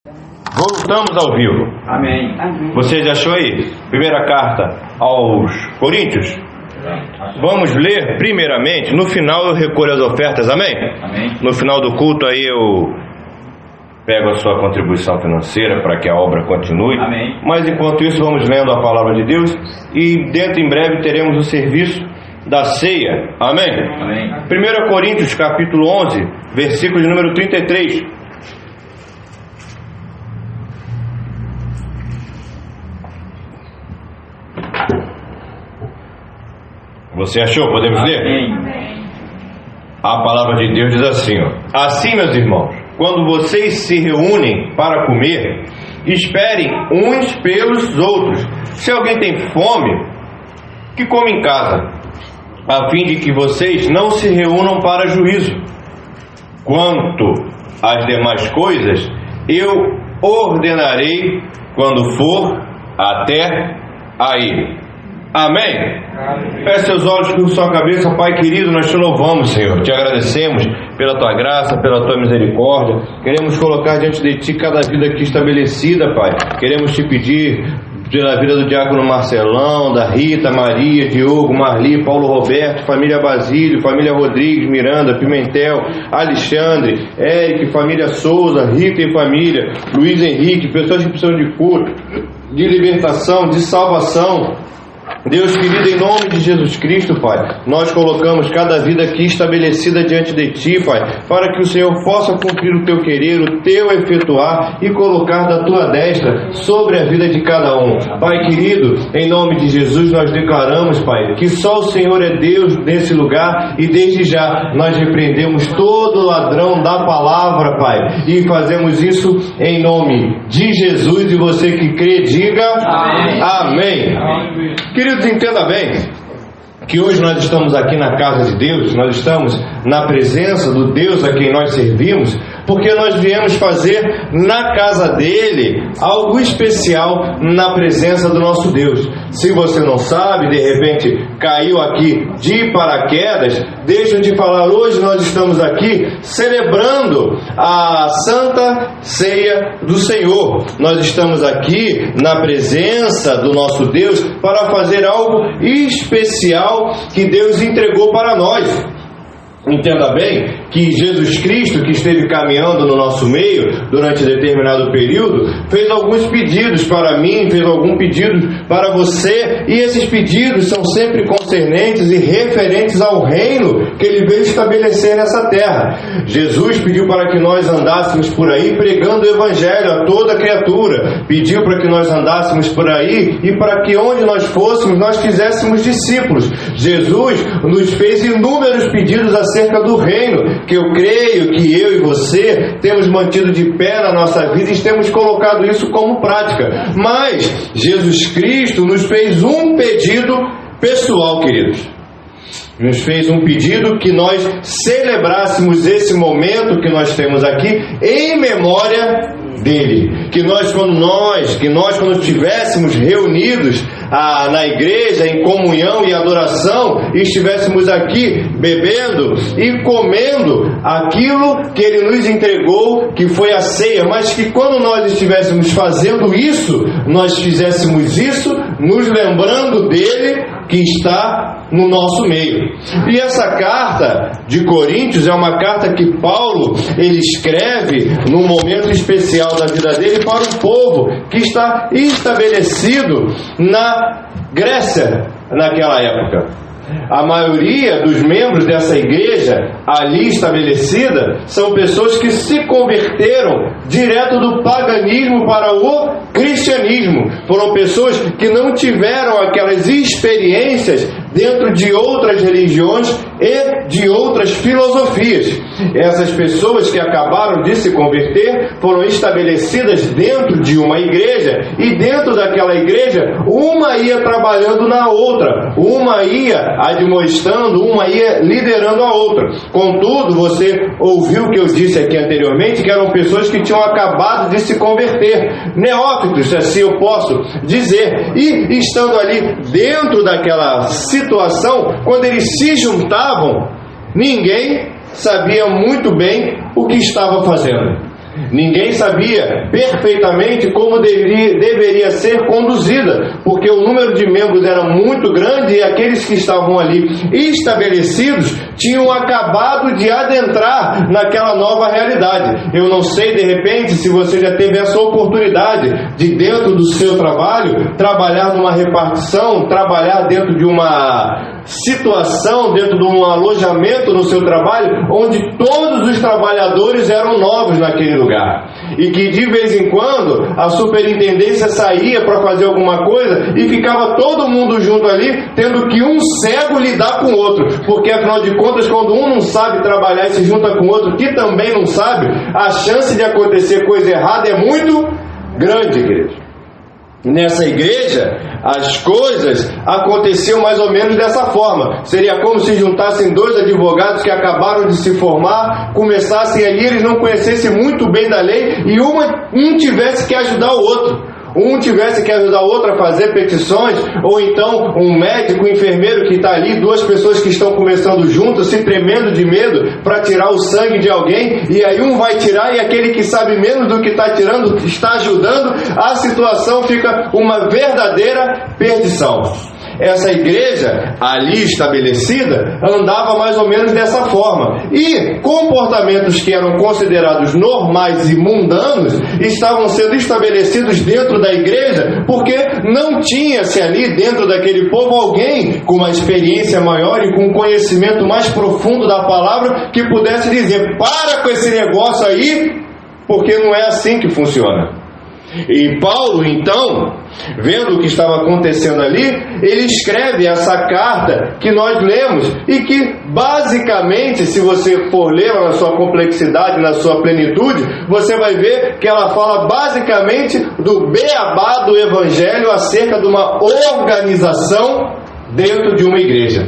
Voltamos ao vivo. Amém. Você já achou aí? Primeira carta aos Coríntios. Vamos ler primeiramente. No final eu recolho as ofertas, amém? Amém. No final do culto aí eu pego a sua contribuição financeira para que a obra continue. Amém. Mas enquanto isso vamos lendo a palavra de Deus e dentro em breve teremos o serviço da ceia. Amém? Amém. 1 Coríntios capítulo 11, versículo de número 33. Você achou? Podemos ler? Amém. A palavra de Deus diz assim, ó: assim, meus irmãos, quando vocês se reúnem para comer, esperem uns pelos outros. Se alguém tem fome, que come em casa, a fim de que vocês não se reúnam para juízo. Quanto às demais coisas, eu ordenarei quando for até aí. Amém? Feche seus olhos com sua cabeça. Pai querido, nós te louvamos, Senhor, te agradecemos pela tua graça, pela tua misericórdia. Queremos colocar diante de ti cada vida aqui estabelecida, Pai. Queremos te pedir pela vida do diácono Marcelão, da Rita, Maria, Diogo, Marli, Paulo Roberto, família Basílio, família Rodrigues, Miranda, Pimentel, Alexandre, Eric, família Souza, Rita e família, Luiz Henrique, pessoas que precisam de cura, de libertação, de salvação. Deus querido, em nome de Jesus Cristo, Pai, nós colocamos cada vida aqui estabelecida diante de Ti, Pai, para que o Senhor possa cumprir o Teu querer, o Teu efetuar e colocar da Tua destra sobre a vida de cada um. Pai querido, em nome de Jesus nós declaramos, Pai, que só o Senhor é Deus nesse lugar e desde já nós repreendemos todo ladrão da palavra, Pai, e fazemos isso em nome de Jesus, e você que crê, diga amém. Amém. Amém. Queridos, entenda bem que hoje nós estamos aqui na casa de Deus, nós estamos na presença do Deus a quem nós servimos, porque nós viemos fazer na casa dele algo especial na presença do nosso Deus. Se você não sabe, de repente caiu aqui de paraquedas, deixa eu te falar, hoje nós estamos aqui celebrando a Santa Ceia do Senhor. Nós estamos aqui na presença do nosso Deus para fazer algo especial que Deus entregou para nós. Entenda bem que Jesus Cristo, que esteve caminhando no nosso meio durante determinado período, fez alguns pedidos para mim, fez algum pedido para você, e esses pedidos são sempre concernentes e referentes ao reino que ele veio estabelecer nessa terra. Jesus pediu para que nós andássemos por aí pregando o evangelho a toda criatura, pediu para que nós andássemos por aí e para que onde nós fôssemos nós fizéssemos discípulos. Jesus nos fez inúmeros pedidos acerca do reino, que eu creio que eu e você temos mantido de pé na nossa vida e temos colocado isso como prática. Mas Jesus Cristo nos fez um pedido pessoal, queridos. Nos fez um pedido que nós celebrássemos esse momento que nós temos aqui em memória dele. Que nós quando estivéssemos reunidos na igreja, em comunhão e adoração, estivéssemos aqui bebendo e comendo aquilo que ele nos entregou, que foi a ceia, mas que quando nós estivéssemos fazendo isso, nós fizéssemos isso nos lembrando dele que está no nosso meio. E essa carta de Coríntios é uma carta que Paulo ele escreve num momento especial da vida dele para o povo que está estabelecido na Grécia naquela época. A maioria dos membros dessa igreja ali estabelecida são pessoas que se converteram direto do paganismo para o cristianismo. Foram pessoas que não tiveram aquelas experiências dentro de outras religiões e de outras filosofias. Essas pessoas que acabaram de se converter foram estabelecidas dentro de uma igreja, e dentro daquela igreja uma ia trabalhando na outra, uma ia admoestando, uma ia liderando a outra. Contudo, você ouviu o que eu disse aqui anteriormente, que eram pessoas que tinham acabado de se converter, neófitos, assim eu posso dizer, e estando ali dentro daquela situação, quando eles se juntavam, ninguém sabia muito bem o que estava fazendo. Ninguém sabia perfeitamente como deveria ser conduzida, porque o número de membros era muito grande e aqueles que estavam ali estabelecidos tinham acabado de adentrar naquela nova realidade. Eu não sei, de repente, se você já teve essa oportunidade de, dentro do seu trabalho, trabalhar numa repartição, trabalhar dentro de uma situação, dentro de um alojamento no seu trabalho, onde todos os trabalhadores eram novos naquele lugar, e que de vez em quando a superintendência saía para fazer alguma coisa e ficava todo mundo junto ali, tendo que um cego lidar com o outro, porque afinal de contas, quando um não sabe trabalhar e se junta com o outro que também não sabe, a chance de acontecer coisa errada é muito grande, igreja. Nessa igreja, as coisas aconteciam mais ou menos dessa forma. Seria como se juntassem dois advogados que acabaram de se formar, começassem ali, eles não conhecessem muito bem da lei, e um tivesse que ajudar o outro. Um tivesse que ajudar o outro a fazer petições, ou então um médico, um enfermeiro que está ali, duas pessoas que estão conversando juntas, se tremendo de medo para tirar o sangue de alguém, e aí um vai tirar e aquele que sabe menos do que está tirando está ajudando, a situação fica uma verdadeira perdição. Essa igreja ali estabelecida andava mais ou menos dessa forma, e comportamentos que eram considerados normais e mundanos estavam sendo estabelecidos dentro da igreja, porque não tinha-se ali dentro daquele povo alguém com uma experiência maior e com um conhecimento mais profundo da palavra que pudesse dizer: para com esse negócio aí, porque não é assim que funciona. E Paulo, então, vendo o que estava acontecendo ali, ele escreve essa carta que nós lemos e que, basicamente, se você for ler na sua complexidade, na sua plenitude, você vai ver que ela fala basicamente do beabá do Evangelho acerca de uma organização dentro de uma igreja.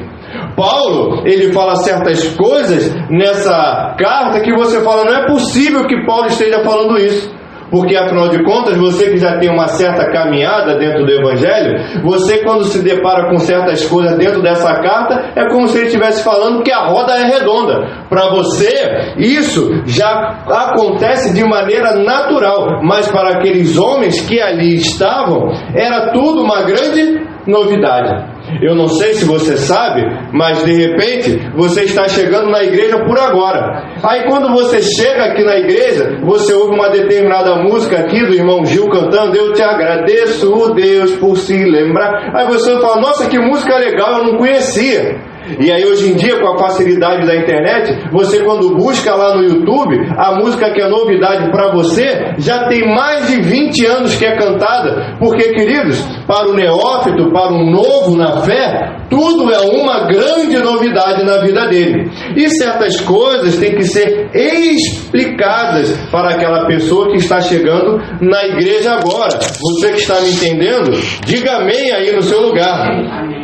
Paulo, ele fala certas coisas nessa carta que você fala: não é possível que Paulo esteja falando isso. Porque, afinal de contas, você que já tem uma certa caminhada dentro do Evangelho, você, quando se depara com certas coisas dentro dessa carta, é como se ele estivesse falando que a roda é redonda. Para você, isso já acontece de maneira natural, mas para aqueles homens que ali estavam, era tudo uma grande novidade. Eu não sei se você sabe, mas de repente você está chegando na igreja por agora. Aí quando você chega aqui na igreja, você ouve uma determinada música aqui do irmão Gil cantando: eu te agradeço, Deus, por se lembrar. Aí você fala: nossa, que música legal, eu não conhecia. E aí hoje em dia, com a facilidade da internet, você quando busca lá no YouTube, a música que é novidade para você, já tem mais de 20 anos que é cantada. Porque, queridos, para o neófito, para o novo na fé, tudo é uma grande novidade na vida dele. E certas coisas têm que ser explicadas para aquela pessoa que está chegando na igreja agora. Você que está me entendendo, diga amém aí no seu lugar. Amém.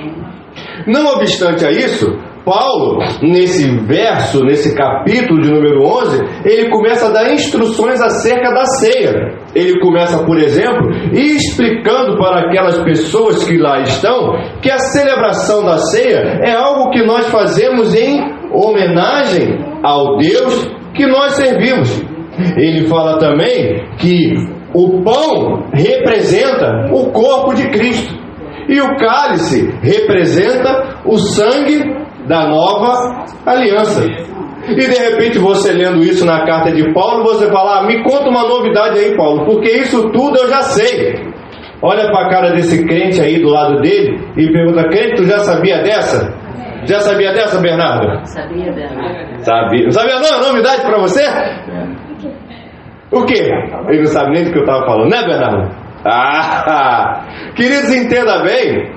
Não obstante a isso, Paulo, nesse verso, nesse capítulo de número 11, ele começa a dar instruções acerca da ceia. Ele começa, por exemplo, explicando para aquelas pessoas que lá estão que a celebração da ceia é algo que nós fazemos em homenagem ao Deus que nós servimos. Ele fala também que o pão representa o corpo de Cristo. E o cálice representa o sangue da nova aliança. E de repente você lendo isso na carta de Paulo, você fala: me conta uma novidade aí, Paulo, porque isso tudo eu já sei. Olha para a cara desse crente aí do lado dele e pergunta: crente, tu já sabia dessa? Já sabia dessa, Bernardo? Sabia, Bernardo. Sabia. Não sabia não? É novidade para você? O quê? Ele não sabe nem do que eu estava falando, né, Bernardo? Queridos, entenda bem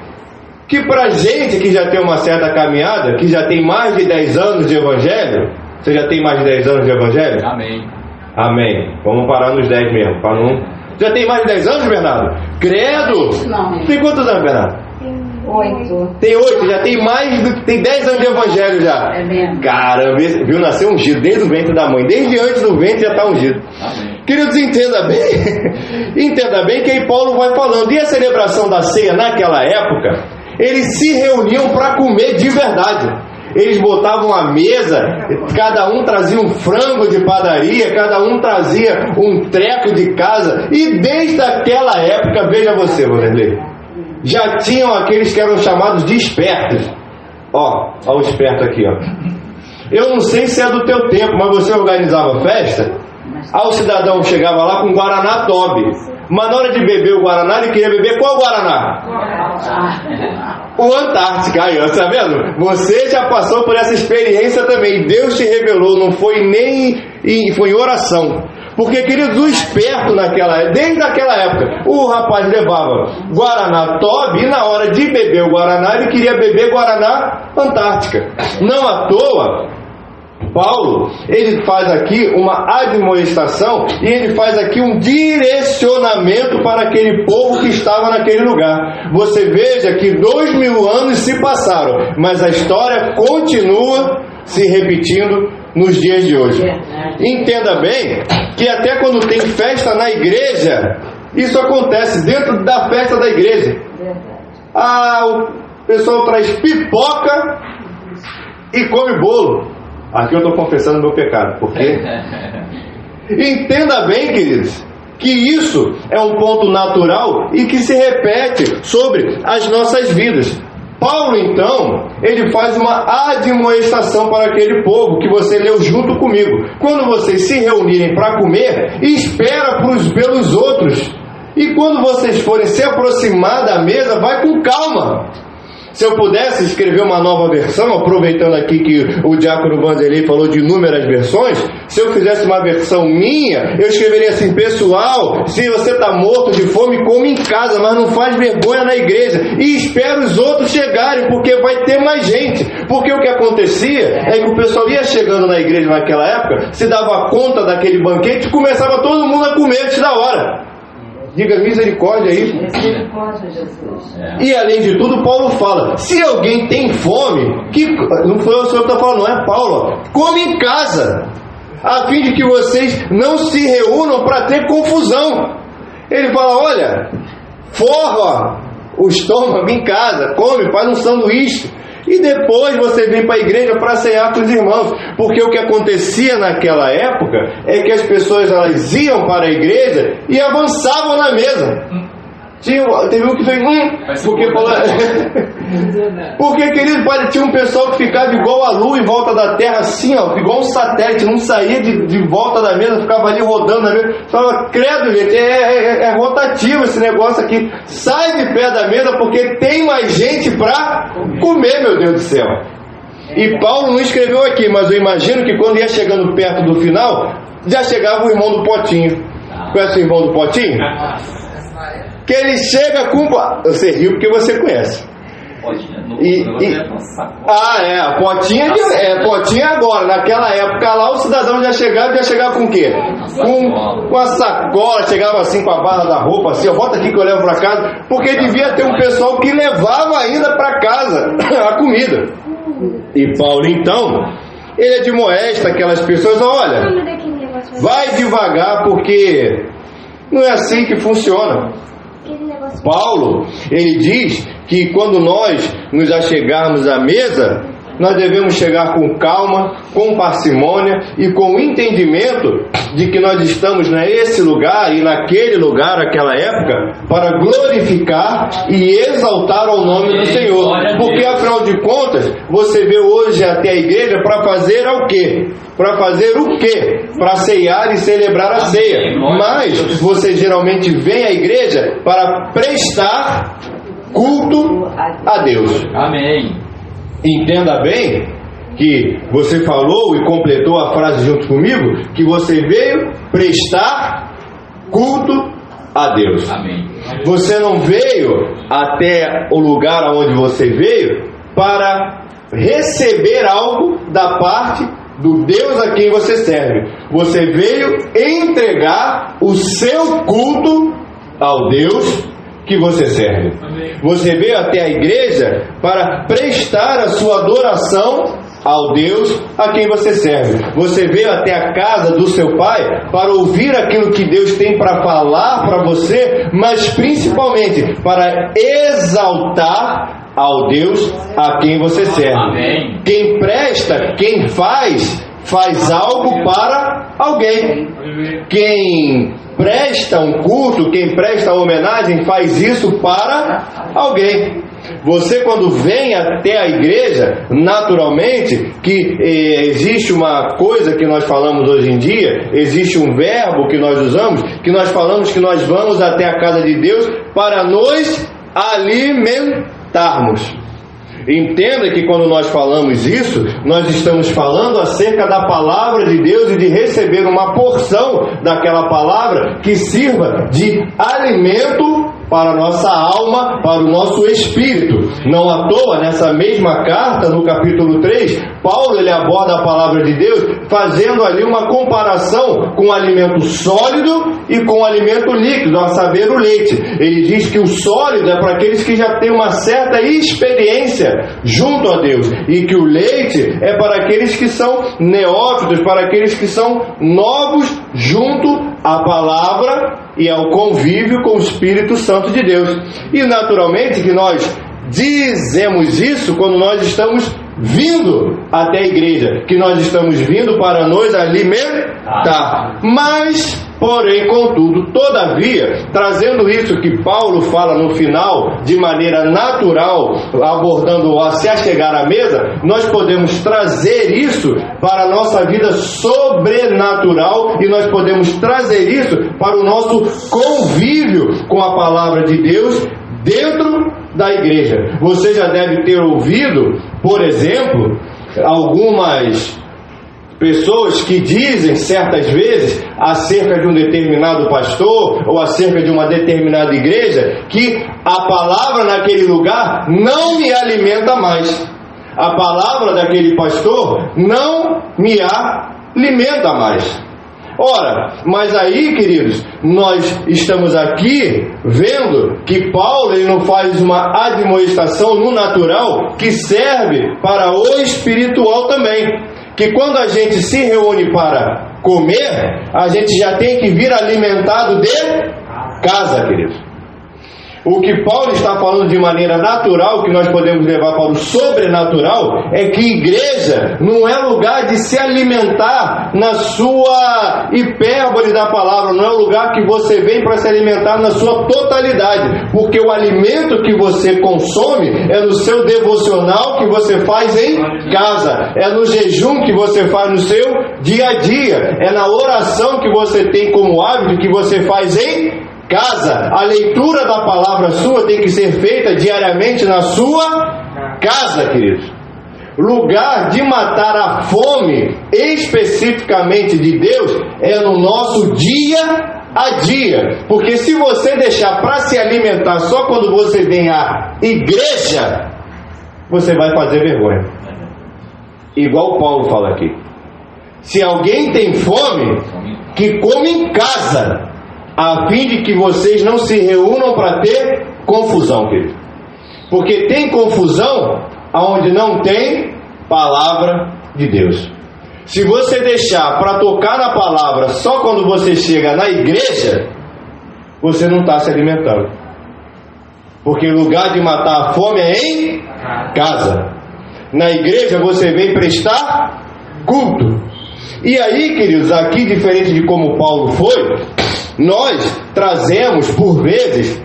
que pra gente que já tem uma certa caminhada, que já tem mais de 10 anos de Evangelho, você já tem mais de 10 anos de Evangelho? Amém. Amém. Vamos parar nos 10 mesmo, para não... Já tem mais de 10 anos, Bernardo? Credo! Não. Tem quantos anos, Bernardo? 8. Tem 8, já tem mais do que... Tem 10 anos de Evangelho já. É mesmo. Caramba, viu? Nasceu ungido desde o ventre da mãe. Desde antes do ventre já está ungido. Amém. Queridos, entenda bem que aí Paulo vai falando. E a celebração da ceia naquela época, eles se reuniam para comer de verdade. eles botavam a mesa, cada um trazia um frango de padaria, cada um trazia um treco de casa, e desde aquela época, veja você, Vanderlei, já tinham aqueles que eram chamados de espertos. Ó o esperto aqui, ó. Eu não sei se é do teu tempo, mas você organizava festa, aí o cidadão chegava lá com Guaraná Toby, mas na hora de beber o Guaraná, ele queria beber qual Guaraná? O Antártica. Aí, ó, tá vendo? Você já passou por essa experiência também. Deus te revelou, não foi foi em oração. Porque, queridos, o esperto desde aquela época, o rapaz levava Guaraná Toby e na hora de beber o Guaraná, ele queria beber Guaraná Antártica. Não à toa, Paulo, ele faz aqui uma admoestação e ele faz aqui um direcionamento para aquele povo que estava naquele lugar. Você veja que 2000 anos se passaram, mas a história continua se repetindo nos dias de hoje. Entenda bem que até quando tem festa na igreja, isso acontece dentro da festa da igreja. O pessoal traz pipoca e come bolo. Aqui eu estou confessando meu pecado, porque entenda bem, queridos, que isso é um ponto natural e que se repete sobre as nossas vidas. Paulo, então, ele faz uma admoestação para aquele povo que você leu junto comigo. Quando vocês se reunirem para comer, espera pelos outros. E quando vocês forem se aproximar da mesa, vai com calma. Se eu pudesse escrever uma nova versão, aproveitando aqui que o diácono Vanderlei falou de inúmeras versões, se eu fizesse uma versão minha, eu escreveria assim: pessoal, se você está morto de fome, come em casa, mas não faz vergonha na igreja, e espera os outros chegarem, porque vai ter mais gente. Porque o que acontecia é que o pessoal ia chegando na igreja naquela época, se dava conta daquele banquete e começava todo mundo a comer antes da hora. Diga misericórdia aí. Misericórdia, Jesus. E além de tudo, Paulo fala: se alguém tem fome, não foi o senhor que está falando, não é Paulo, come em casa, a fim de que vocês não se reúnam para ter confusão. Ele fala: olha, forra o estômago em casa, come, faz um sanduíche, e depois você vem para a igreja para cear com os irmãos. Porque o que acontecia naquela época é que as pessoas elas iam para a igreja e avançavam na mesa. Teve um que fez porque, querido, tinha um pessoal que ficava igual a lua em volta da terra, assim, ó, igual um satélite, não saía de volta da mesa, ficava ali rodando na mesa. Falava: credo, gente, é rotativo esse negócio aqui. Sai de pé da mesa porque tem mais gente para comer, meu Deus do céu. E Paulo não escreveu aqui, mas eu imagino que quando ia chegando perto do final, já chegava o irmão do potinho. Conhece o irmão do potinho? Que ele chega com... Você riu porque você conhece. A potinha agora. Naquela época lá, o cidadão já chegava com o quê? Com a sacola, chegava assim com a barra da roupa, assim, ó, bota aqui que eu levo para casa, porque devia ter um pessoal que levava ainda para casa a comida. E Paulo, então, ele admoesta aquelas pessoas: olha, vai devagar, porque não é assim que funciona. Paulo, ele diz que quando nós nos achegarmos à mesa, nós devemos chegar com calma, com parcimônia e com o entendimento de que nós estamos nesse lugar e naquele lugar, naquela época, para glorificar e exaltar o nome do Senhor. Porque, afinal de contas, você vê hoje até a igreja para fazer o quê? Para fazer o quê? Para ceiar e celebrar a ceia. Mas você geralmente vem à igreja para prestar culto a Deus. Amém. Entenda bem que você falou e completou a frase junto comigo, que você veio prestar culto a Deus. Amém. Você não veio até o lugar onde você veio para receber algo da parte do Deus a quem você serve. Você veio entregar o seu culto ao Deus que você serve. Você veio até a igreja para prestar a sua adoração ao Deus a quem você serve. Você veio até a casa do seu pai para ouvir aquilo que Deus tem para falar para você, mas principalmente para exaltar ao Deus a quem você serve. Amém. Quem presta, quem faz algo para alguém. Quem presta um culto, quem presta homenagem, faz isso para alguém. Você, quando vem até a igreja, naturalmente, que existe uma coisa que nós falamos hoje em dia, existe um verbo que nós usamos, que nós falamos que nós vamos até a casa de Deus para nos alimentarmos. Entenda que quando nós falamos isso, nós estamos falando acerca da palavra de Deus e de receber uma porção daquela palavra que sirva de alimento para a nossa alma, para o nosso espírito. Não à toa, nessa mesma carta, no capítulo 3, Paulo ele aborda a palavra de Deus, fazendo ali uma comparação com o alimento sólido e com o alimento líquido, a saber, o leite. Ele diz que o sólido é para aqueles que já têm uma certa experiência junto a Deus, e que o leite é para aqueles que são neófitos, para aqueles que são novos junto à palavra e ao convívio com o Espírito Santo de Deus. E naturalmente que nós dizemos isso quando nós estamos vindo até a igreja, que nós estamos vindo para nos alimentar. Mas, porém, contudo, todavia, trazendo isso que Paulo fala no final, de maneira natural, abordando se a chegar à mesa, nós podemos trazer isso para a nossa vida sobrenatural e nós podemos trazer isso para o nosso convívio com a palavra de Deus dentro da igreja. Você já deve ter ouvido, por exemplo, algumas pessoas que dizem certas vezes acerca de um determinado pastor ou acerca de uma determinada igreja que a palavra naquele lugar não me alimenta mais. A palavra daquele pastor não me alimenta mais. Ora, mas aí, queridos, nós estamos aqui vendo que Paulo ele não faz uma admoestação no natural que serve para o espiritual também. Que quando a gente se reúne para comer, a gente já tem que vir alimentado de casa, queridos. O que Paulo está falando de maneira natural, que nós podemos levar para o sobrenatural, é que igreja não é lugar de se alimentar na sua hipérbole da palavra, não é lugar que você vem para se alimentar na sua totalidade, porque o alimento que você consome é no seu devocional que você faz em casa, é no jejum que você faz no seu dia a dia, é na oração que você tem como hábito que você faz em casa. A leitura da palavra sua tem que ser feita diariamente na sua casa, queridos. Lugar de matar a fome, especificamente de Deus, é no nosso dia a dia. Porque se você deixar para se alimentar só quando você vem à igreja, você vai fazer vergonha. Igual Paulo fala aqui. Se alguém tem fome, que come em casa, a fim de que vocês não se reúnam para ter confusão, querido. Porque tem confusão onde não tem palavra de Deus. Se você deixar para tocar na palavra só quando você chega na igreja, você não está se alimentando. Porque o lugar de matar a fome é em casa. Na igreja você vem prestar culto. E aí, queridos, aqui, diferente de como Paulo foi, nós trazemos, por vezes,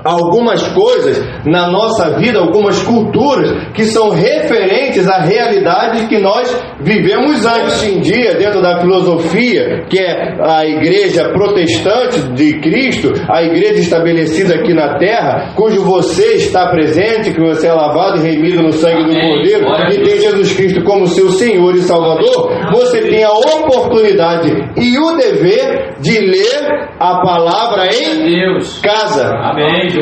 algumas coisas na nossa vida, algumas culturas que são referentes à realidade que nós vivemos antes. Hoje em dia, dentro da filosofia, que é a igreja protestante de Cristo, a igreja estabelecida aqui na terra, cujo você está presente, que você é lavado e remido no sangue do Cordeiro, e tem Jesus Cristo como seu Senhor e Salvador, você tem a oportunidade e o dever de ler a palavra em casa. Amém.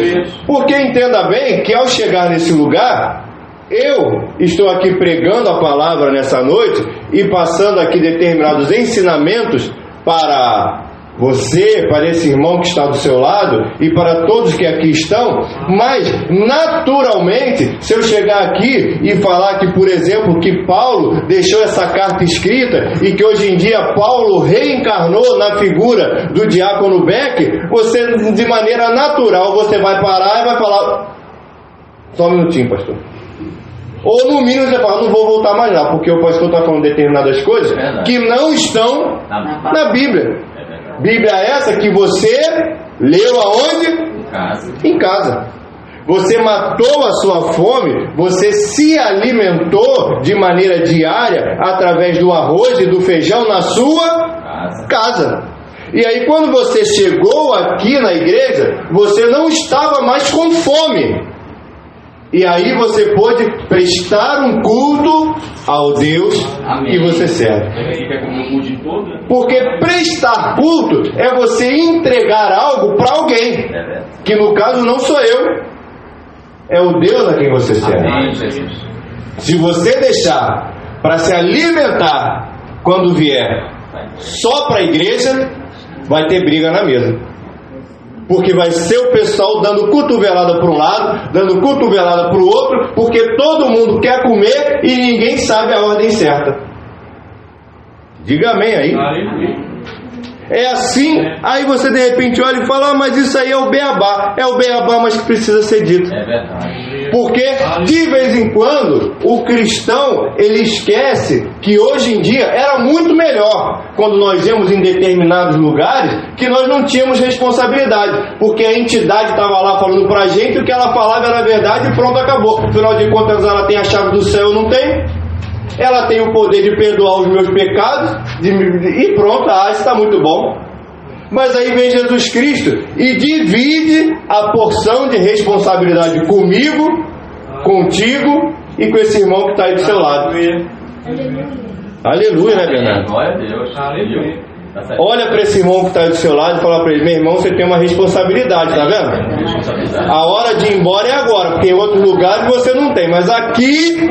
Porque entenda bem que ao chegar nesse lugar, eu estou aqui pregando a palavra nessa noite e passando aqui determinados ensinamentos para você, para esse irmão que está do seu lado e para todos que aqui estão, mas naturalmente, se eu chegar aqui e falar que, por exemplo, que Paulo deixou essa carta escrita e que hoje em dia Paulo reencarnou na figura do diácono Beck, você, de maneira natural, você vai parar e vai falar: Só um minutinho, pastor. Ou no mínimo você fala, não vou voltar mais lá, porque o pastor está falando determinadas coisas que não estão na Bíblia. Bíblia essa que você leu aonde? Em casa. Você matou a sua fome, você se alimentou de maneira diária através do arroz e do feijão na sua casa. E aí quando você chegou aqui na igreja, você não estava mais com fome. E aí você pôde prestar um culto ao Deus que você serve. Porque prestar culto é você entregar algo para alguém, que no caso não sou eu, é o Deus a quem você serve. Se você deixar para se alimentar quando vier só para a igreja, vai ter briga na mesa. Porque vai ser o pessoal dando cotovelada para um lado, dando cotovelada para o outro, porque todo mundo quer comer e ninguém sabe a ordem certa. Diga amém aí. É assim, aí você de repente olha e fala, mas isso aí é o beabá. É o beabá, mas que precisa ser dito. É verdade. Porque de vez em quando o cristão ele esquece que hoje em dia era muito melhor quando nós íamos em determinados lugares que nós não tínhamos responsabilidade, porque a entidade estava lá falando pra gente, o que ela falava era verdade e pronto, acabou. Afinal de contas ela tem a chave do céu, eu não tenho. Ela tem o poder de perdoar os meus pecados e pronto, está muito bom. Mas aí vem Jesus Cristo e divide a porção de responsabilidade comigo, contigo e com esse irmão que está aí do seu lado. Aleluia, né, Bernardo? Glória a Deus. Aleluia. Olha para esse irmão que está aí do seu lado e fala para ele, meu irmão, você tem uma responsabilidade, tá vendo? A hora de ir embora é agora, porque em outros lugares você não tem, mas aqui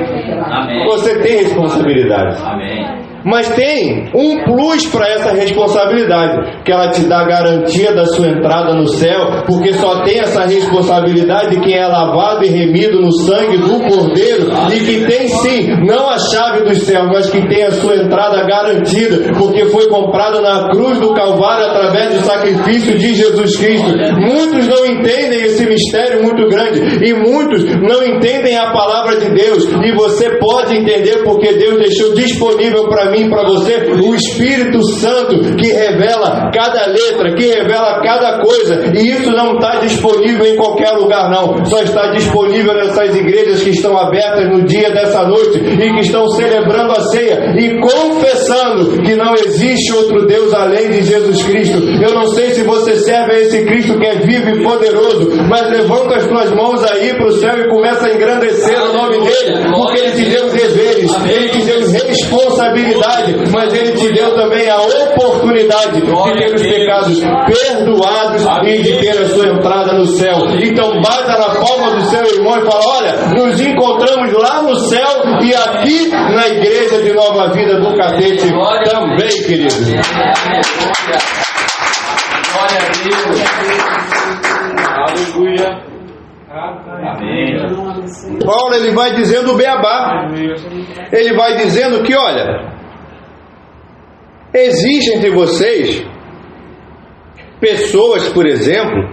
você tem responsabilidade. Amém. Mas tem um plus para essa responsabilidade, que ela te dá a garantia da sua entrada no céu, porque só tem essa responsabilidade quem é lavado e remido no sangue do Cordeiro, e que tem sim, não a chave do céu, mas que tem a sua entrada garantida, porque foi comprada na cruz do Calvário através do sacrifício de Jesus Cristo. Muitos não entendem esse mistério muito grande, e muitos não entendem a palavra de Deus, e você pode entender porque Deus deixou disponível para mim, para você, o Espírito Santo que revela cada letra, que revela cada coisa, e isso não está disponível em qualquer lugar não, só está disponível nessas igrejas que estão abertas no dia dessa noite e que estão celebrando a ceia e confessando que não existe outro Deus além de Jesus Cristo. Eu não sei se você serve a esse Cristo que é vivo e poderoso, mas levanta as tuas mãos aí para o céu e começa a engrandecer o nome dele, porque ele te deu deveres, ele te deu responsabilidade, mas ele te deu também a oportunidade de ter os pecados perdoados e de ter a sua entrada no céu. Então bata na palma do seu irmão e fala, olha, nos encontramos lá no céu e aqui na igreja de Nova Vida do Catete também, queridos. Glória a Deus. Aleluia. Amém. Paulo ele vai dizendo o beabá. Ele vai dizendo que, olha, existe entre vocês pessoas, por exemplo,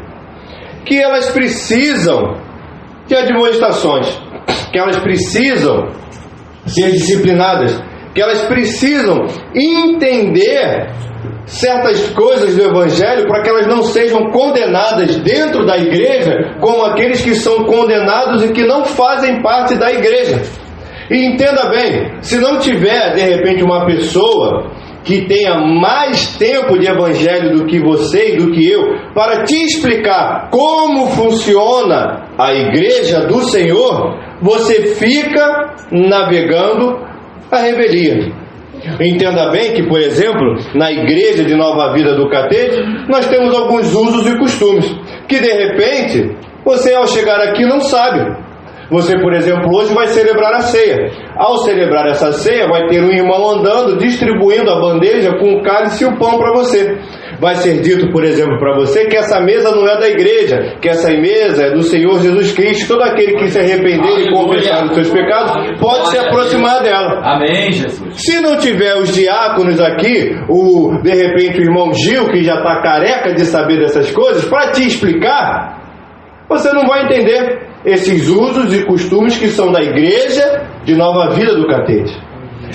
que elas precisam de admoestações, que elas precisam ser disciplinadas, que elas precisam entender certas coisas do Evangelho para que elas não sejam condenadas dentro da igreja como aqueles que são condenados e que não fazem parte da igreja. E entenda bem, se não tiver de repente uma pessoa que tenha mais tempo de evangelho do que você e do que eu, para te explicar como funciona a igreja do Senhor, você fica navegando a revelia. Entenda bem que, por exemplo, na igreja de Nova Vida do Catete, nós temos alguns usos e costumes, que de repente, você ao chegar aqui não sabe. Você, por exemplo, hoje vai celebrar a ceia. Ao celebrar essa ceia, vai ter um irmão andando, distribuindo a bandeja com o cálice e o pão para você. Vai ser dito, por exemplo, para você que essa mesa não é da igreja, que essa mesa é do Senhor Jesus Cristo. Todo aquele que se arrepender e confessar os seus pecados pode se aproximar dela. Amém, Jesus. Se não tiver os diáconos aqui, de repente o irmão Gil, que já está careca de saber dessas coisas, para te explicar, você não vai entender. esses usos e costumes que são da igreja de Nova Vida do Catete.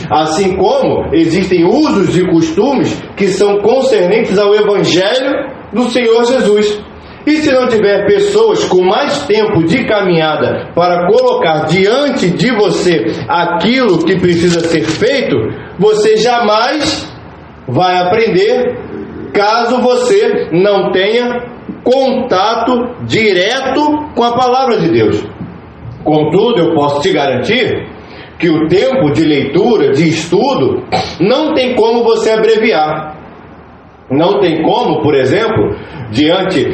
Assim como existem usos e costumes que são concernentes ao Evangelho do Senhor Jesus. E se não tiver pessoas com mais tempo de caminhada para colocar diante de você aquilo que precisa ser feito, você jamais vai aprender, caso você não tenha contato direto com a palavra de Deus. Contudo, eu posso te garantir que o tempo de leitura, de estudo, não tem como você abreviar. Não tem como, por exemplo, diante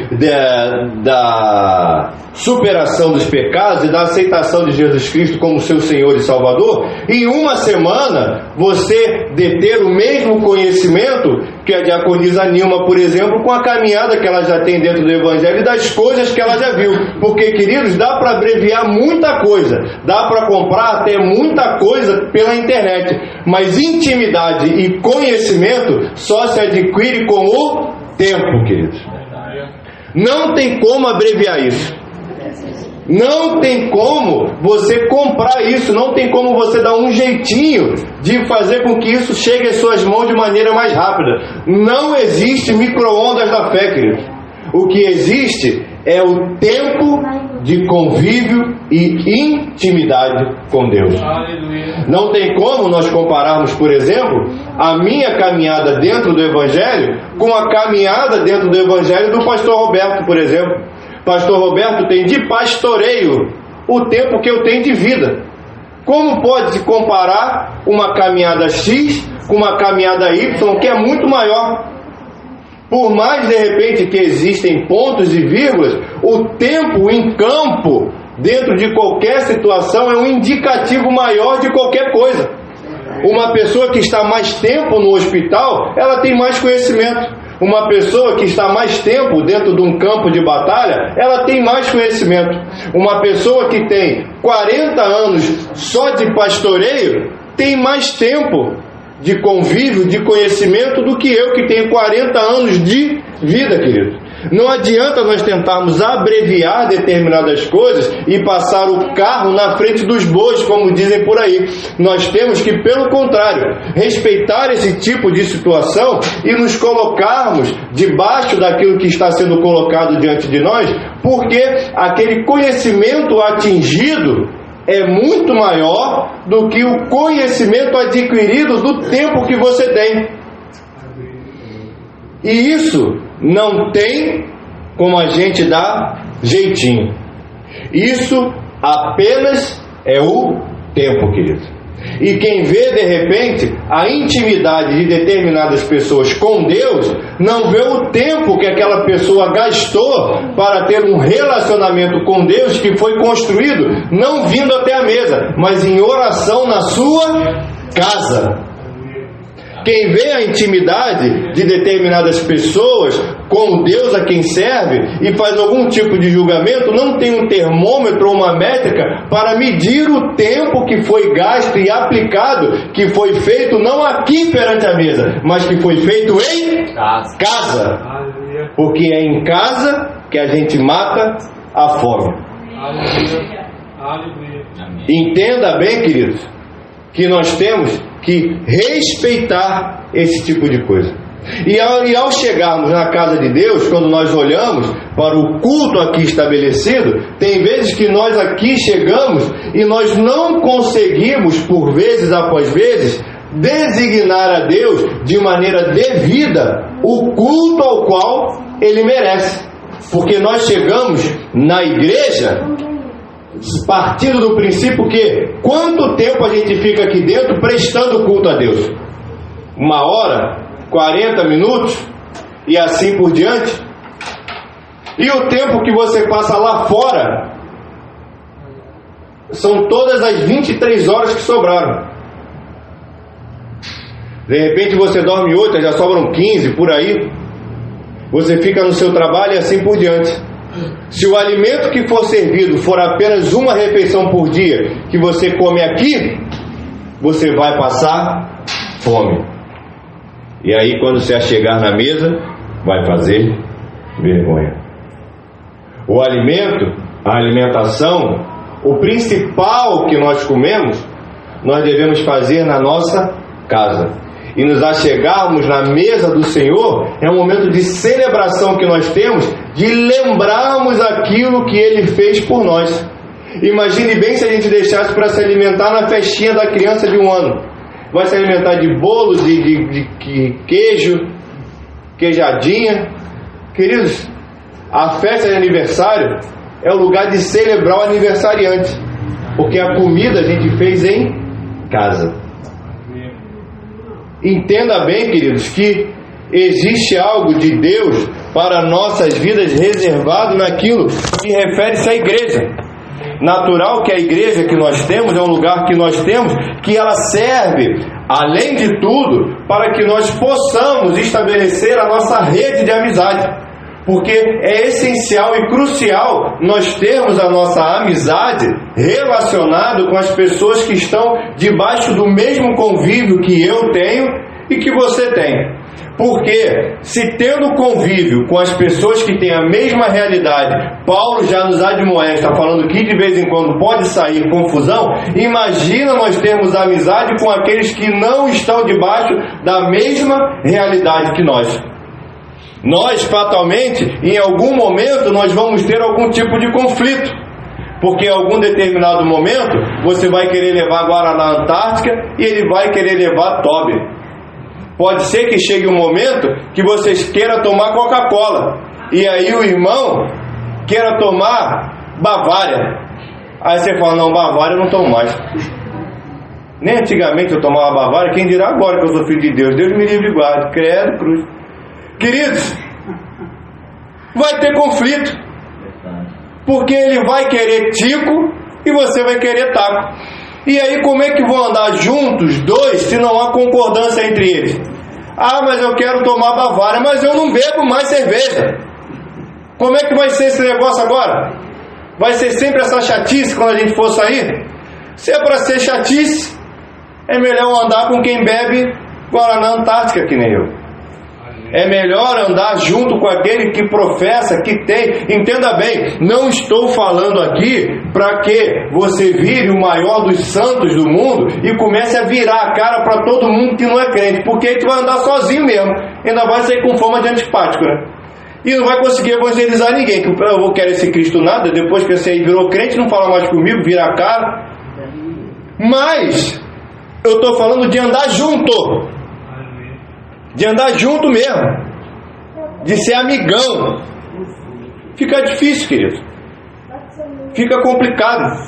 da superação dos pecados e da aceitação de Jesus Cristo como seu Senhor e Salvador, em uma semana você deter o mesmo conhecimento que a diaconisa Nilma, por exemplo, com a caminhada que ela já tem dentro do Evangelho e das coisas que ela já viu. Porque, queridos, dá para abreviar muita coisa, dá para comprar até muita coisa pela internet, mas intimidade e conhecimento só se adquire com o tempo, queridos. Não tem como abreviar isso. Não tem como você comprar isso. Não tem como você dar um jeitinho de fazer com que isso chegue às suas mãos de maneira mais rápida. Não existe micro-ondas da fé, queridos. O que existe é o tempo de convívio e intimidade com Deus. Aleluia. Não tem como nós compararmos, por exemplo, a minha caminhada dentro do Evangelho com a caminhada dentro do Evangelho do pastor Roberto, por exemplo. Pastor Roberto tem de pastoreio o tempo que eu tenho de vida. Como pode se comparar uma caminhada X com uma caminhada Y, que é muito maior? Por mais, de repente, que existem pontos e vírgulas, o tempo em campo, dentro de qualquer situação, é um indicativo maior de qualquer coisa. Uma pessoa que está mais tempo no hospital, ela tem mais conhecimento. Uma pessoa que está mais tempo dentro de um campo de batalha, ela tem mais conhecimento. Uma pessoa que tem 40 anos só de pastoreio, tem mais tempo de convívio, de conhecimento do que eu que tenho 40 anos de vida, querido. Não adianta nós tentarmos abreviar determinadas coisas e passar o carro na frente dos bois, como dizem por aí. Nós temos que, pelo contrário, respeitar esse tipo de situação e nos colocarmos debaixo daquilo que está sendo colocado diante de nós, porque aquele conhecimento atingido é muito maior do que o conhecimento adquirido do tempo que você tem. E isso não tem como a gente dar jeitinho. Isso apenas é o tempo, querido. E quem vê de repente a intimidade de determinadas pessoas com Deus, não vê o tempo que aquela pessoa gastou para ter um relacionamento com Deus que foi construído não vindo até a mesa, mas em oração na sua casa. Quem vê a intimidade de determinadas pessoas com Deus a quem serve e faz algum tipo de julgamento, não tem um termômetro ou uma métrica para medir o tempo que foi gasto e aplicado, que foi feito não aqui perante a mesa, mas que foi feito em casa. Porque é em casa que a gente mata a fome. Entenda bem, queridos, que nós temos que respeitar esse tipo de coisa. E ao chegarmos na casa de Deus, quando nós olhamos para o culto aqui estabelecido, tem vezes que nós aqui chegamos e nós não conseguimos, por vezes após vezes, designar a Deus de maneira devida o culto ao qual Ele merece. Porque nós chegamos na igreja partindo do princípio que quanto tempo a gente fica aqui dentro prestando culto a Deus? 1 hora, 40 minutos e assim por diante. E o tempo que você passa lá fora são todas as 23 horas que sobraram. De repente você dorme 8, já sobram 15 por aí. Você fica no seu trabalho e assim por diante. Se o alimento que for servido for apenas uma refeição por dia que você come aqui, você vai passar fome. E aí quando você chegar na mesa, vai fazer vergonha. O alimento a alimentação, o principal que nós comemos, nós devemos fazer na nossa casa. E nos achegarmos na mesa do Senhor é um momento de celebração que nós temos, de lembrarmos aquilo que Ele fez por nós. Imagine bem se a gente deixasse para se alimentar na festinha da criança de 1 ano. Vai se alimentar de bolo, de queijo, queijadinha. Queridos, a festa de aniversário é o lugar de celebrar o aniversariante, porque a comida a gente fez em casa. Entenda bem, queridos, que existe algo de Deus para nossas vidas reservado naquilo que refere-se à igreja. Natural que a igreja que nós temos é um lugar que nós temos, que ela serve, além de tudo, para que nós possamos estabelecer a nossa rede de amizade. Porque é essencial e crucial nós termos a nossa amizade relacionada com as pessoas que estão debaixo do mesmo convívio que eu tenho e que você tem. Porque se tendo convívio com as pessoas que têm a mesma realidade, Paulo já nos admoesta, falando que de vez em quando pode sair confusão, imagina nós termos amizade com aqueles que não estão debaixo da mesma realidade que nós. Nós, fatalmente, em algum momento, nós vamos ter algum tipo de conflito. Porque em algum determinado momento, você vai querer levar Guaraná Antártica e ele vai querer levar Toby. Pode ser que chegue um momento que vocês queiram tomar Coca-Cola. E aí o irmão queira tomar Bavária. Aí você fala, não, Bavária eu não tomo mais. Nem antigamente eu tomava Bavária, quem dirá agora que eu sou filho de Deus? Deus me livre e guarde, credo, cruz. Queridos, vai ter conflito, porque ele vai querer tico e você vai querer taco. E aí como é que vão andar juntos dois se não há concordância entre eles? Ah, mas eu quero tomar Bavária, mas eu não bebo mais cerveja. Como é que vai ser esse negócio agora? Vai ser sempre essa chatice quando a gente for sair? Se é para ser chatice, é melhor andar com quem bebe Guaraná Antártica que nem eu. É melhor andar junto com aquele que professa, que tem. Entenda bem, não estou falando aqui para que você vire o maior dos santos do mundo e comece a virar a cara para todo mundo que não é crente, porque aí tu vai andar sozinho mesmo, ainda vai sair com fama de antipático, né? E não vai conseguir evangelizar ninguém, que eu vou querer esse Cristo nada, depois que você virou crente, não fala mais comigo, vira a cara. Mas eu estou falando de andar junto. De andar junto mesmo, de ser amigão. Fica difícil, querido. Fica complicado,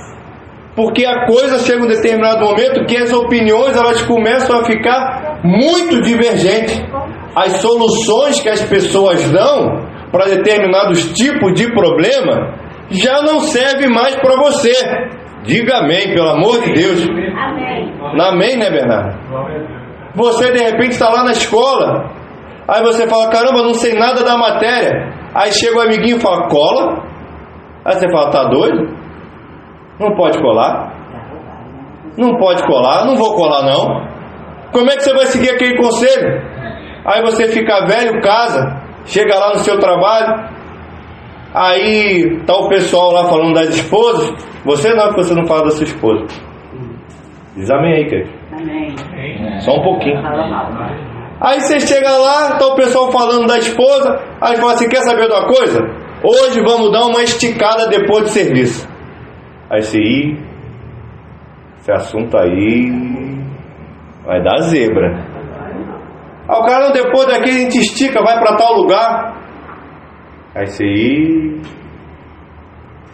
porque a coisa chega um determinado momento que as opiniões elas começam a ficar muito divergentes. As soluções que as pessoas dão para determinados tipos de problema já não serve mais para você. Diga amém, pelo amor de Deus. Amém. Amém, né, Bernardo? Você de repente está lá na escola, aí você fala, caramba, não sei nada da matéria. Aí chega o amiguinho e fala, cola. Aí você fala, tá doido? Não pode colar. Não pode colar, não vou colar não. Como é que você vai seguir aquele conselho? Aí você fica velho, casa, chega lá no seu trabalho, aí tá o pessoal lá falando das esposas. Você não, porque você não fala da sua esposa. Diz amém aí, querido. Amém. Só um pouquinho. Aí você chega lá, tá o pessoal falando da esposa, aí fala assim, quer saber de uma coisa? Hoje vamos dar uma esticada depois do serviço. Aí você, esse assunto aí vai dar zebra. Aí o cara, depois daqui a gente estica, vai para tal lugar. Aí você,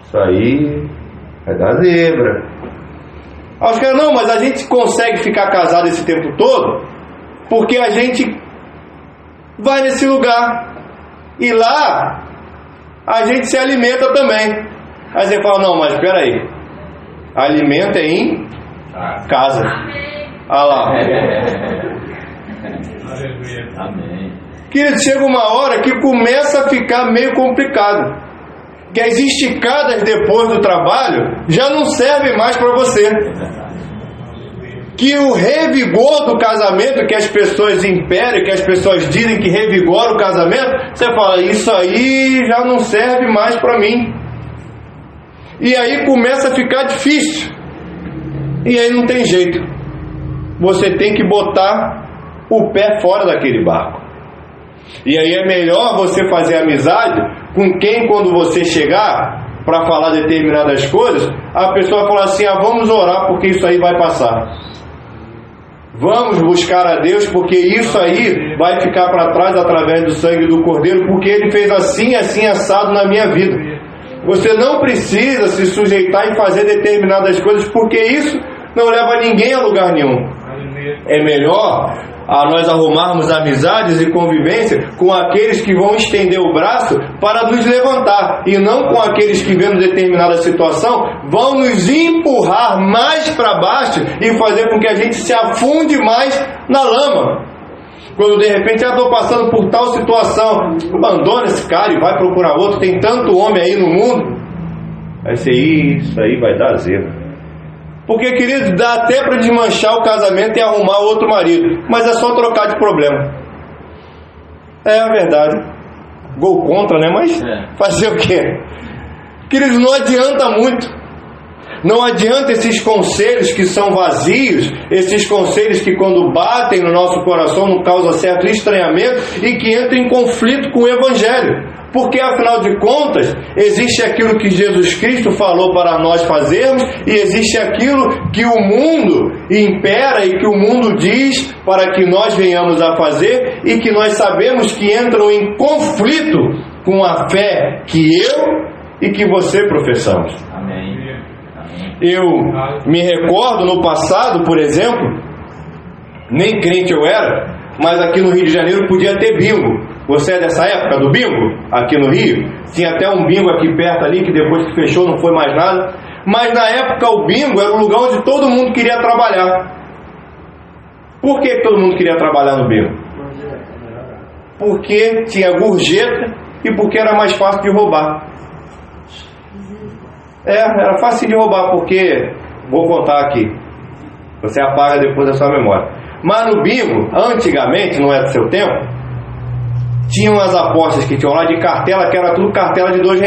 isso aí vai dar zebra. Aí os caras, não, mas a gente consegue ficar casado esse tempo todo porque a gente vai nesse lugar e lá a gente se alimenta também. Aí você fala, não, mas espera aí, alimento é em casa. Olha lá. Querido, chega uma hora que começa a ficar meio complicado, que as esticadas depois do trabalho já não servem mais para você. Que o revigor do casamento, que as pessoas imperam, que as pessoas dizem que revigora o casamento, você fala, isso aí já não serve mais para mim. E aí começa a ficar difícil. E aí não tem jeito. Você tem que botar o pé fora daquele barco. E aí é melhor você fazer amizade com quem, quando você chegar para falar determinadas coisas, a pessoa fala assim: vamos orar porque isso aí vai passar. Vamos buscar a Deus porque isso aí vai ficar para trás através do sangue do Cordeiro, porque Ele fez assim, assim, assado na minha vida. Você não precisa se sujeitar e fazer determinadas coisas, porque isso não leva ninguém a lugar nenhum. É melhor nós arrumarmos amizades e convivência com aqueles que vão estender o braço para nos levantar, e não com aqueles que, vendo determinada situação, vão nos empurrar mais para baixo e fazer com que a gente se afunde mais na lama. Quando de repente estou passando por tal situação, abandona esse cara e vai procurar outro, tem tanto homem aí no mundo. Vai ser isso aí, vai dar zero. Porque, querido, dá até para desmanchar o casamento e arrumar outro marido, mas é só trocar de problema. É a verdade. Gol contra, né? Mas fazer o quê? Queridos, não adianta muito. Não adianta esses conselhos que são vazios, esses conselhos que, quando batem no nosso coração, não causam certo estranhamento e que entram em conflito com o Evangelho. Porque, afinal de contas, existe aquilo que Jesus Cristo falou para nós fazermos e existe aquilo que o mundo impera e que o mundo diz para que nós venhamos a fazer e que nós sabemos que entram em conflito com a fé que eu e que você professamos. Amém. Eu me recordo no passado, por exemplo, nem crente eu era, mas aqui no Rio de Janeiro podia ter bingo. Você é dessa época do bingo? Aqui no Rio? Tinha até um bingo aqui perto ali, que depois que fechou não foi mais nada. Mas na época o bingo era um lugar onde todo mundo queria trabalhar. Por que todo mundo queria trabalhar no bingo? Porque tinha gorjeta e porque era mais fácil de roubar. Era fácil de roubar, porque, vou contar aqui, você apaga depois da sua memória. Mas no bingo, antigamente, não é do seu tempo, tinham as apostas que tinham lá de cartela, que era tudo cartela de R$2.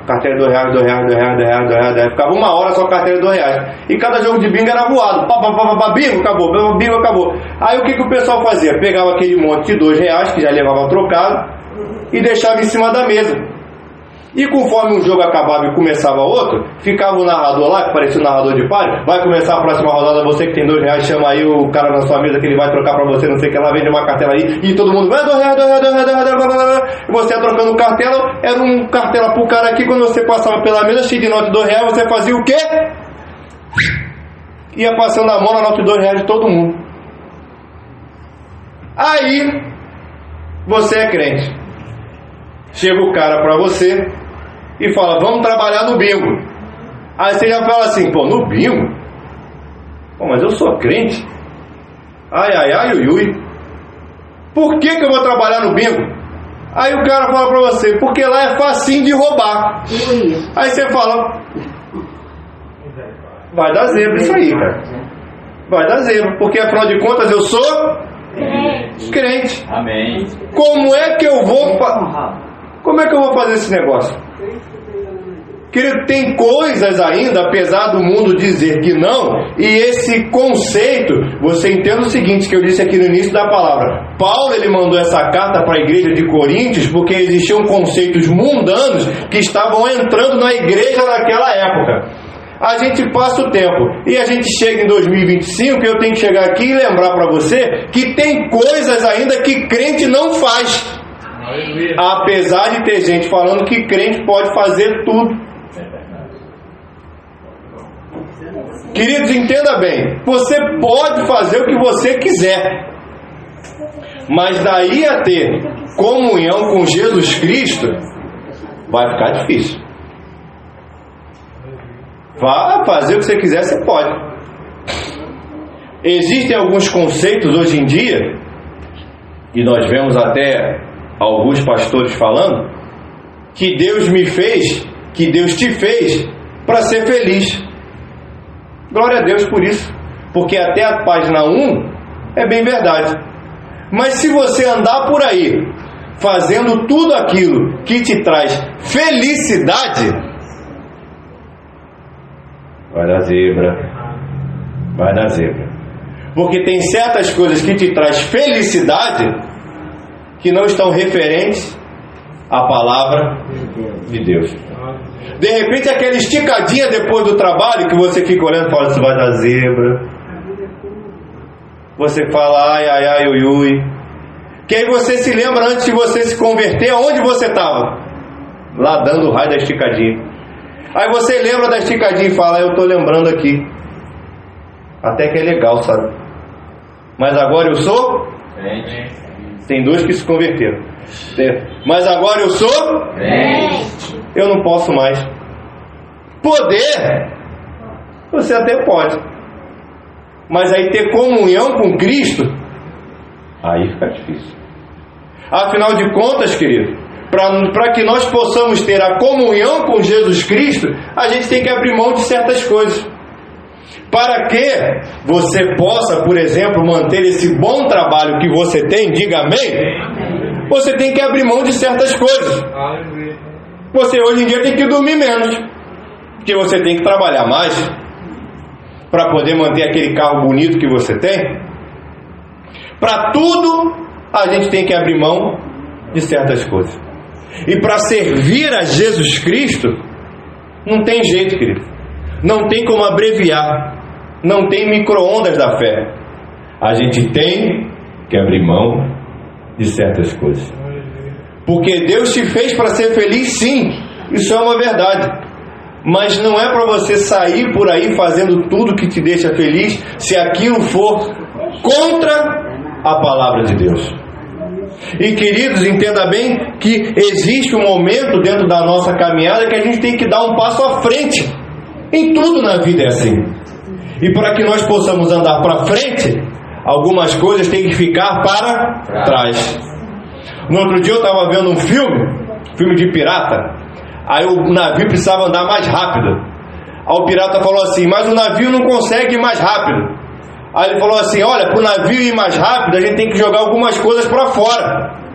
Cartela de R$2. Ficava uma hora só cartela de R$2. E cada jogo de bingo era voado. Bingo, acabou. Bingo, acabou. Aí o que o pessoal fazia? Pegava aquele monte de R$2, que já levava trocado, e deixava em cima da mesa. E conforme um jogo acabava e começava outro, ficava o narrador lá, que parecia o narrador de palio. Vai começar a próxima rodada, você que tem R$2, chama aí o cara na sua mesa que ele vai trocar pra você, não sei o que lá, vende uma cartela aí, e todo mundo vai R$2, e você ia trocando cartela, era um cartela pro cara aqui, quando você passava pela mesa, cheio de nota de R$2, você fazia o quê? Ia passando a mão na nota de R$2 de todo mundo. Aí, você é crente. Chega o cara pra você e fala: vamos trabalhar no bingo. Aí você já fala assim: pô, no bingo? Pô, mas eu sou crente. Ai, ui. Por que eu vou trabalhar no bingo? Aí o cara fala pra você: porque lá é facinho de roubar. Aí você fala: vai dar zebra isso aí, cara. Vai dar zebra, porque afinal de contas eu sou crente. Amém. Como é que eu vou fazer esse negócio? Querido, tem coisas ainda, apesar do mundo dizer que não, e esse conceito, você entenda o seguinte, que eu disse aqui no início da palavra. Paulo, ele mandou essa carta para a igreja de Coríntios, porque existiam conceitos mundanos que estavam entrando na igreja naquela época. A gente passa o tempo e a gente chega em 2025 e eu tenho que chegar aqui e lembrar para você que tem coisas ainda que crente não faz. Apesar de ter gente falando que crente pode fazer tudo. Queridos, entenda bem, você pode fazer o que você quiser, mas daí a ter comunhão com Jesus Cristo vai ficar difícil. Vá fazer o que você quiser, você pode. Existem alguns conceitos hoje em dia, e nós vemos até alguns pastores falando, que Deus me fez, que Deus te fez para ser feliz. Glória a Deus por isso, porque até a página 1 é bem verdade. Mas se você andar por aí fazendo tudo aquilo que te traz felicidade, Vai dar zebra. Vai dar zebra. Porque tem certas coisas que te traz felicidade que não estão referentes à palavra de Deus. De repente aquela esticadinha depois do trabalho que você fica olhando e fala, isso vai dar zebra. Você fala, ai, ai, ai, ui, ui. Que aí você se lembra antes de você se converter, onde você estava? Lá dando o raio da esticadinha. Aí você lembra da esticadinha e fala, eu estou lembrando aqui. Até que é legal, sabe? Mas agora eu sou? Tem dois que se converteram. Mas agora eu sou? Eu não posso mais. Poder, você até pode. Mas aí ter comunhão com Cristo, aí fica difícil. Afinal de contas, querido, para que nós possamos ter a comunhão com Jesus Cristo, a gente tem que abrir mão de certas coisas. Para que você possa, por exemplo, manter esse bom trabalho que você tem, diga amém, você tem que abrir mão de certas coisas. Você hoje em dia tem que dormir menos, porque você tem que trabalhar mais para poder manter aquele carro bonito que você tem. Para tudo a gente tem que abrir mão de certas coisas. E para servir a Jesus Cristo não tem jeito, querido. Não tem como abreviar. Não tem micro-ondas da fé. A gente tem que abrir mão de certas coisas. Porque Deus te fez para ser feliz, sim. Isso é uma verdade. Mas não é para você sair por aí fazendo tudo que te deixa feliz, se aquilo for contra a palavra de Deus. E queridos, entenda bem que existe um momento dentro da nossa caminhada que a gente tem que dar um passo à frente. Em tudo na vida é assim. E para que nós possamos andar para frente, algumas coisas têm que ficar para trás. No outro dia eu estava vendo um filme de pirata. Aí o navio precisava andar mais rápido. Aí o pirata falou assim, mas o navio não consegue ir mais rápido. Aí ele falou assim, olha, para o navio ir mais rápido, a gente tem que jogar algumas coisas para fora.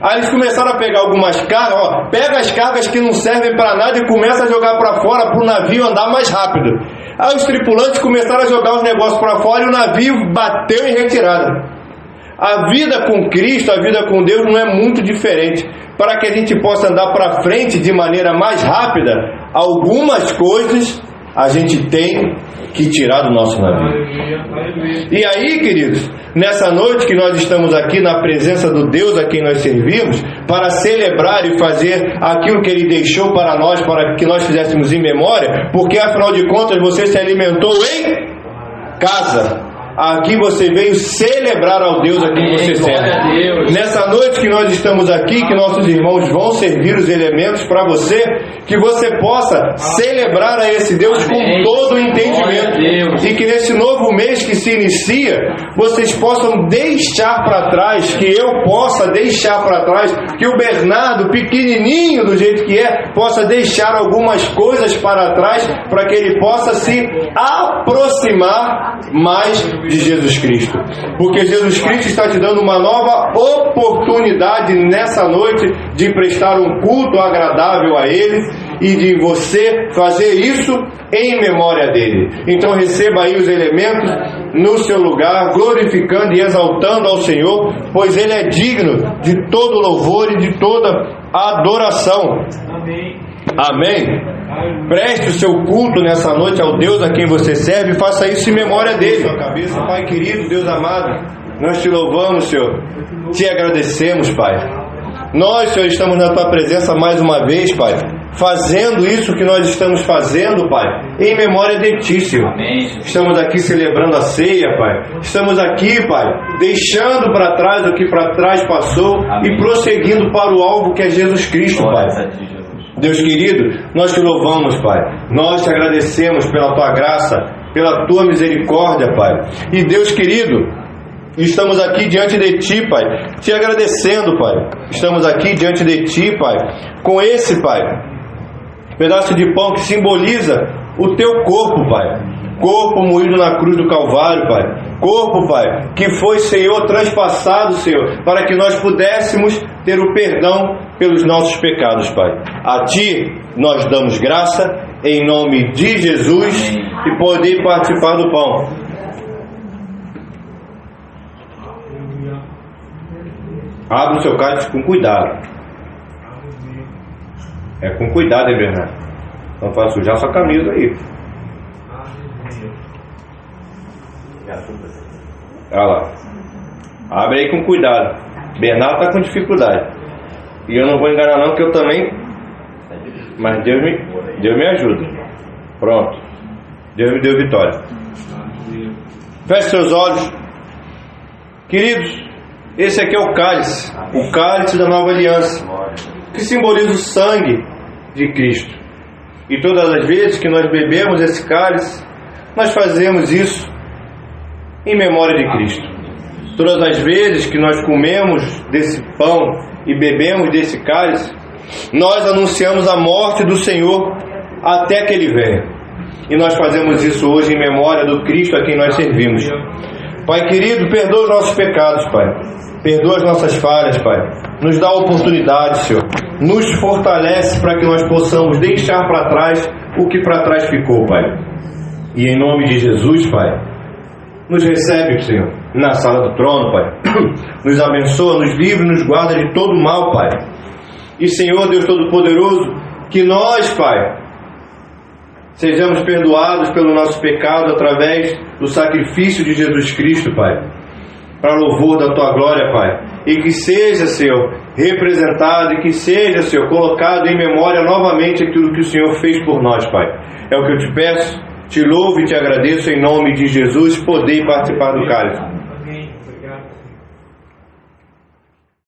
Aí eles começaram a pegar algumas cargas, ó, pega as cargas que não servem para nada e começa a jogar para fora para o navio andar mais rápido. Aí os tripulantes começaram a jogar os negócios para fora e o navio bateu em retirada. A vida com Cristo, a vida com Deus não é muito diferente. Para que a gente possa andar para frente de maneira mais rápida, algumas coisas a gente tem que tirar do nosso navio. E aí, queridos, nessa noite que nós estamos aqui na presença do Deus a quem nós servimos, para celebrar e fazer aquilo que Ele deixou para nós, para que nós fizéssemos em memória, porque afinal de contas você se alimentou em casa. Aqui você veio celebrar ao Deus a quem você serve. Nessa noite que nós estamos aqui, que nossos irmãos vão servir os elementos para você, que você possa celebrar a esse Deus com todo o entendimento. E que nesse novo mês que se inicia, vocês possam deixar para trás, que eu possa deixar para trás, que o Bernardo, pequenininho do jeito que é, possa deixar algumas coisas para trás, para que ele possa se aproximar mais de Jesus Cristo, porque Jesus Cristo está te dando uma nova oportunidade nessa noite de prestar um culto agradável a Ele e de você fazer isso em memória dEle. Então receba aí os elementos no seu lugar, glorificando e exaltando ao Senhor, pois Ele é digno de todo louvor e de toda adoração. Amém. Amém. Preste o seu culto nessa noite ao Deus a quem você serve e faça isso em memória dele. Sua cabeça, Pai querido, Deus amado, nós te louvamos, Senhor, te agradecemos, Pai. Nós, Senhor, estamos na tua presença mais uma vez, Pai, fazendo isso que nós estamos fazendo, Pai, em memória de ti, Senhor. Estamos aqui celebrando a ceia, Pai. Estamos aqui, Pai, deixando para trás o que para trás passou. Amém. E prosseguindo para o alvo que é Jesus Cristo, Pai. Deus querido, nós te louvamos, Pai. Nós te agradecemos pela tua graça, pela tua misericórdia, Pai. E Deus querido, estamos aqui diante de ti, Pai, te agradecendo, Pai. Estamos aqui diante de ti, Pai, com esse, Pai, pedaço de pão que simboliza o teu corpo, Pai. Corpo moído na cruz do Calvário, Pai. Corpo, Pai, que foi, Senhor, transpassado, Senhor, para que nós pudéssemos ter o perdão pelos nossos pecados, Pai. A Ti nós damos graça em nome de Jesus, e poder participar do pão. Abre o seu cálice com cuidado. É com cuidado, hein, Bernardo? Não vai sujar sua camisa aí. Olha lá. Abre aí com cuidado. Bernardo está com dificuldade. E eu não vou enganar não, que eu também. Mas Deus me ajuda. Pronto. Deus me deu vitória. Feche seus olhos. Queridos, esse aqui é o cálice da nova aliança, que simboliza o sangue de Cristo. E todas as vezes que nós bebemos esse cálice, nós fazemos isso em memória de Cristo. Todas as vezes que nós comemos desse pão e bebemos desse cálice, nós anunciamos a morte do Senhor até que Ele venha. E nós fazemos isso hoje em memória do Cristo a quem nós servimos. Pai querido, perdoa os nossos pecados, Pai. Perdoa as nossas falhas, Pai. Nos dá a oportunidade, Senhor. Nos fortalece para que nós possamos deixar para trás o que para trás ficou, Pai. E em nome de Jesus, Pai, nos recebe, Senhor, na sala do trono, Pai. Nos abençoa, nos livra, nos guarda de todo mal, Pai. E, Senhor, Deus Todo-Poderoso, que nós, Pai, sejamos perdoados pelo nosso pecado através do sacrifício de Jesus Cristo, Pai, para louvor da Tua glória, Pai. E que seja, Senhor, representado e que seja, Senhor, colocado em memória novamente aquilo que o Senhor fez por nós, Pai. É o que eu te peço, te louvo e te agradeço em nome de Jesus, poder participar do cálice.